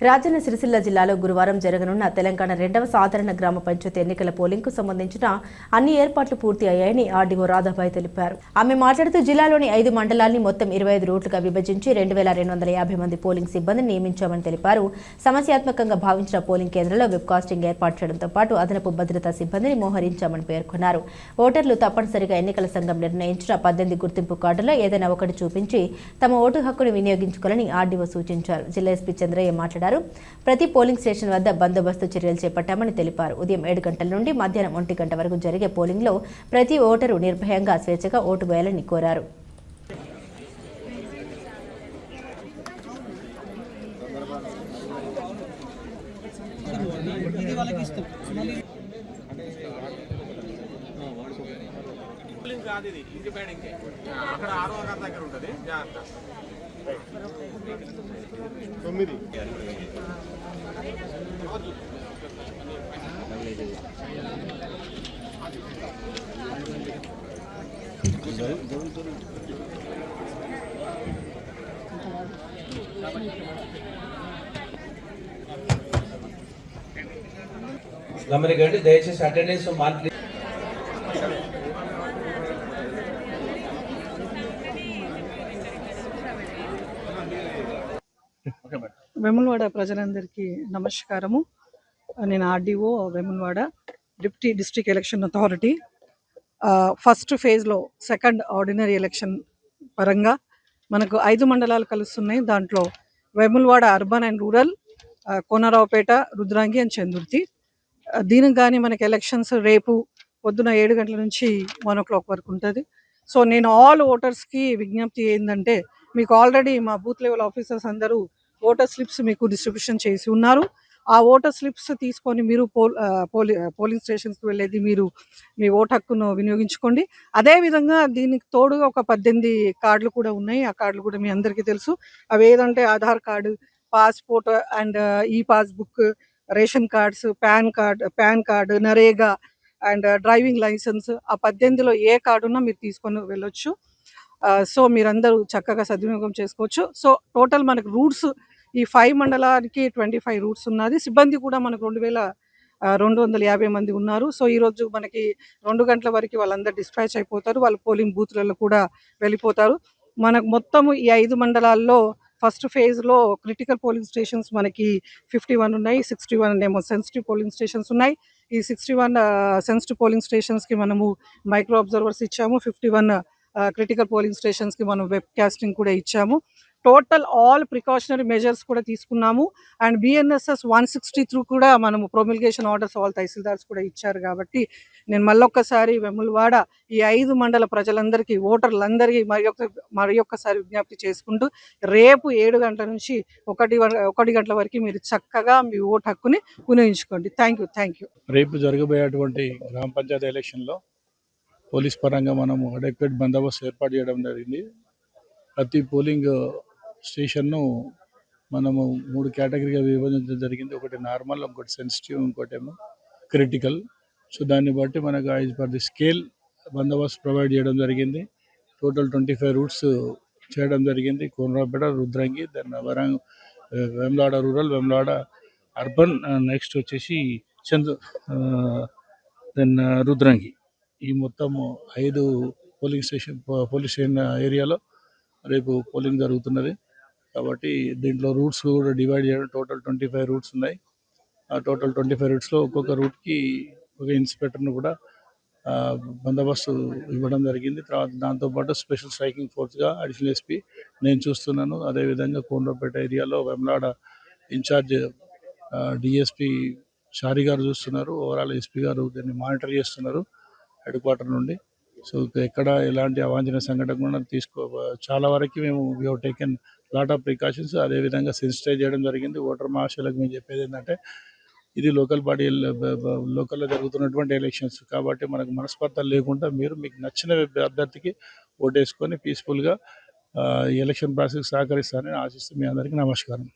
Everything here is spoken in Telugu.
రాజన్న సిరిసిల్ల జిల్లాలో గురువారం జరగనున్న తెలంగాణ 2వ సాధారణ గ్రామ పంచాయతీ ఎన్నికల పోలింగ్ కు సంబంధించిన అన్ని ఏర్పాట్లు పూర్తి అయ్యాయని ఆర్డీఓ రాధాబాయి తెలిపారు. ఆమె మాట్లాడుతూ జిల్లాలోని 5 మండలాల్ని మొత్తం 25 రూట్లుగా విభజించి 2250 మంది పోలింగ్ సిబ్బందిని నియమించామని తెలిపారు. సమస్యాత్మకంగా భావించిన పోలింగ్ కేంద్రంలో వెబ్ కాస్టింగ్ ఏర్పాటు చేయడంతో పాటు అదనపు భద్రతా సిబ్బందిని మోహరించామని పేర్కొన్నారు. ఓటర్లు తప్పనిసరిగా ఎన్నికల సంఘం నిర్ణయించిన 18 గుర్తింపు కార్డుల్లో ఏదైనా ఒకటి చూపించి తమ ఓటు హక్కును వినియోగించుకోవాలని ఆర్డీఓ సూచించారు. జిల్లా ఎస్పీ చంద్రయ్య మాట్లాడారు. ప్రతి పోలింగ్ స్టేషన్ వద్ద బందోబస్తు చర్యలు చేపట్టామని తెలిపారు. ఉదయం 7 గంటల నుండి మధ్యాహ్నం 1 గంట వరకు జరిగే పోలింగ్ లో ప్రతి ఓటరు నిర్భయంగా స్వేచ్ఛగా ఓటు వేయాలని కోరారు. గమనికండి, దయచేసి అటెండెన్స్ మంత్లీ వేములవాడ ప్రజలందరికీ నమస్కారము. నేను RDO Vemulawada, deputy district election authority. First ఫేజ్లో సెకండ్ ఆర్డినరీ ఎలక్షన్ పరంగా మనకు 5 మండలాలు కలుస్తున్నాయి. దాంట్లో Vemulawada urban and rural, Konaraopet, Rudrangi and Chandurthi. దీనికి కానీ మనకి ఎలక్షన్స్ రేపు పొద్దున 7 గంటల నుంచి 1 o'clock వరకు ఉంటుంది. సో నేను ఆల్ ఓటర్స్కి విజ్ఞప్తి ఏంటంటే, మీకు ఆల్రెడీ మా బూత్ లెవెల్ ఆఫీసర్స్ అందరూ ఓటర్ స్లిప్స్ మీకు డిస్ట్రిబ్యూషన్ చేసి ఉన్నారు. ఆ ఓటర్ స్లిప్స్ తీసుకొని మీరు పోలింగ్ స్టేషన్స్కి వెళ్ళేది మీరు మీ ఓటు హక్కును వినియోగించుకోండి. అదేవిధంగా దీనికి తోడుగా ఒక 18 కార్డులు కూడా ఉన్నాయి. ఆ కార్డులు కూడా మీ అందరికీ తెలుసు. అవి ఏదంటే ఆధార్ కార్డు, పాస్పోర్ట్ అండ్ ఈ passbook, ration cards, PAN card, NREGA and driving licence. ఆ 18లో ఏ కార్డు ఉన్నా మీరు తీసుకొని వెళ్ళొచ్చు. సో మీరందరూ చక్కగా సద్వినియోగం చేసుకోవచ్చు. సో టోటల్ మనకు రూట్స్ ఈ 5 మండలానికి 25 రూట్స్ ఉన్నది. సిబ్బంది కూడా మనకు 2250 మంది ఉన్నారు. సో ఈరోజు మనకి 2 గంటల వరకు వాళ్ళందరూ డిస్పాచ్ అయిపోతారు. వాళ్ళు పోలింగ్ బూత్లలో కూడా వెళ్ళిపోతారు. మనకు మొత్తం ఈ 5 మండలాల్లో ఫస్ట్ ఫేజ్లో క్రిటికల్ పోలింగ్ స్టేషన్స్ మనకి 51 ఉన్నాయి. 61 ఏమో సెన్సిటివ్ పోలింగ్ స్టేషన్స్ ఉన్నాయి. ఈ 61 సెన్సిటివ్ పోలింగ్ స్టేషన్స్కి మనము మైక్రో అబ్జర్వర్స్ ఇచ్చాము. 51 క్రిటికల్ పోలింగ్ స్టేషన్స్కి మనం వెబ్ కాస్టింగ్ కూడా ఇచ్చాము. టోటల్ ఆల్ ప్రికాషనరీ మెజర్స్ కూడా తీసుకున్నాము. అండ్ బిఎన్ఎస్ఎస్ 163 కూడా మనము ప్రొమిల్గేషన్ ఆర్డర్స్ ఆల్ తహసీల్దార్స్ కూడా ఇచ్చారు. కాబట్టి నేను మళ్ళొక్కసారి వెములవాడ ఈ 5 మండల ప్రజలందరికీ, ఓటర్లందరికీ మరి ఒక్కసారి విజ్ఞప్తి చేసుకుంటూ రేపు 7 గంటల నుంచి 1 గంటల వరకు మీరు చక్కగా మీ ఓటు హక్కుని వినియోగించుకోండి. Thank you. రేపు జరగబోయేటువంటి గ్రామ పంచాయతీ ఎలక్షన్లో పోలీస్ పరంగా మనము అడెక్వేట్ బందోబస్తు ఏర్పాటు చేయడం జరిగింది. ప్రతి పోలింగ్ స్టేషన్ను మనము 3 కేటగిరీగా విభజించడం జరిగింది. ఒకటి నార్మల్, ఇంకోటి సెన్సిటివ్, ఇంకోటేమో క్రిటికల్. సో దాన్ని బట్టి మనకు యాజ్ పర్ ది స్కేల్ బందోబస్తు ప్రొవైడ్ చేయడం జరిగింది. టోటల్ 25 రూట్స్ చేయడం జరిగింది. Konaraopeta, Rudrangi, then Vemulawada rural, Vemulawada urban, next వచ్చేసి దెన్ రుద్రంగి. ఈ మొత్తం 5 పోలింగ్ స్టేషన్ ఏరియాలో రేపు పోలింగ్ జరుగుతున్నది. కాబట్టి దీంట్లో రూట్స్ కూడా డివైడ్ చేయడం, టోటల్ 25 రూట్స్ ఉన్నాయి. ఆ టోటల్ 25 రూట్స్లో ఒక్కొక్క రూట్కి ఒక ఇన్స్పెక్టర్ను కూడా బందోబస్తు ఇవ్వడం జరిగింది. తర్వాత దాంతోపాటు స్పెషల్ స్ట్రైకింగ్ ఫోర్స్గా అడిషనల్ ఎస్పీ నేను చూస్తున్నాను. అదేవిధంగా కోనరావుపేట ఏరియాలో వేములవాడ ఇన్ఛార్జ్ డిఎస్పీ షారి గారు చూస్తున్నారు. ఓవరాల్ ఎస్పీ గారు దీన్ని మానిటర్ చేస్తున్నారు హెడ్ క్వార్టర్ నుండి. సో ఎక్కడ ఎలాంటి అవాంఛనీయ సంఘటన కూడా చాలా వరకు మేము we have taken lot of precautions. అదేవిధంగా సెన్సిటైజ్ చేయడం జరిగింది. ఓటర్ మహాశయులకు మేము చెప్పేది ఏంటంటే, ఇది లోకల్లో జరుగుతున్నటువంటి ఎలక్షన్స్ కాబట్టి మనకు మనస్పర్ధలు లేకుండా మీరు మీకు నచ్చిన అభ్యర్థికి ఓటేసుకొని పీస్ఫుల్గా ఎలక్షన్ ప్రాసెస్ సహకరిస్తారని ఆశిస్తూ మీ అందరికీ నమస్కారం.